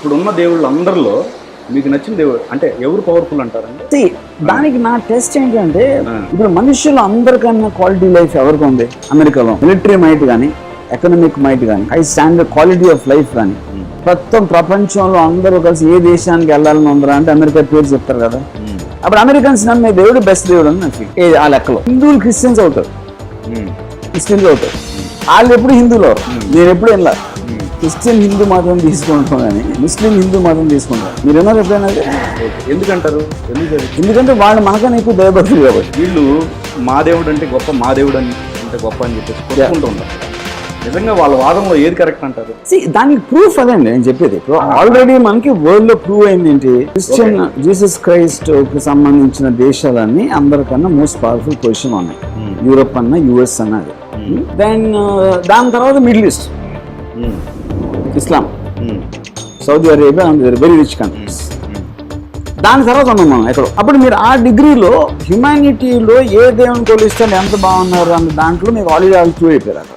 ఇప్పుడున్న దేవుళ్ళు అందరిలో మీకు నచ్చిన దేవుడు అంటే ఎవరు పవర్ఫుల్ అంటారండి? దానికి నా టెస్ట్ ఏంటంటే ఇప్పుడు మనుషులు అందరికన్నా క్వాలిటీ లైఫ్ ఎవరికి ఉంది? అమెరికాలో మిలిటరీ మైట్ కానీ, ఎకనామిక్ మైట్ కానీ, high standard quality of life కానీ, మొత్తం ప్రపంచంలో అందరూ కలిసి ఏ దేశానికి వెళ్ళాలని ఉందరా అంటే అమెరికా పేరు చెప్తారు కదా. అప్పుడు అమెరికన్స్ నమ్మే దేవుడు బెస్ట్ దేవుడు అని నాకు ఆ లెక్కలో. హిందువులు క్రిస్టియన్స్ అవుతారు, క్రిస్టియన్స్ అవుతారు. వాళ్ళు ఎప్పుడు హిందువులు అవరు. నేను ఎప్పుడు వెళ్ళా క్రిస్టియన్ హిందూ మతం తీసుకుంటాం కానీ ముస్లిం హిందూ మతం తీసుకుంటారు. మీరు ఏమన్నా ఎప్పుడైనా? ఎందుకంటారు? ఎందుకంటే వాళ్ళు మనకన్నా ఎక్కువ దయభక్తులు కాబట్టి. వీళ్ళు మా దేవుడు అంటే గొప్ప, మా దేవుడు అంటే గొప్ప అని చెప్పేసి కొట్టుకుంటూ ఉంటారు. నిజంగా వాళ్ళ వాదంలో ఏది కరెక్ట్ అంటారు? దానికి ప్రూఫ్ అదండి నేను చెప్పేది. ఇప్పుడు ఆల్రెడీ మనకి వరల్డ్ లో ప్రూవ్ అయింది ఏంటి? క్రిస్టియన్ జీసస్ క్రైస్ట్ కి సంబంధించిన దేశాలన్నీ అందరికన్నా మోస్ట్ పవర్ఫుల్ పొజిషన్ ఉన్నాయి. యూరోప్ అన్న, యుఎస్ అన్నది. దెన్ దాని తర్వాత middle east, Islam, Saudi Arabia and very rich countries. దాని తర్వాత ఉన్నాం మనం ఎక్కడో. అప్పుడు మీరు ఆ డిగ్రీలో హ్యుమానిటీలో ఏ దేవుని కొలిస్తే ఎంత బాగున్నారు అన్న దాంట్లో మీకు ఆల్రెడీ ప్రూవ్ అయిపోయారు.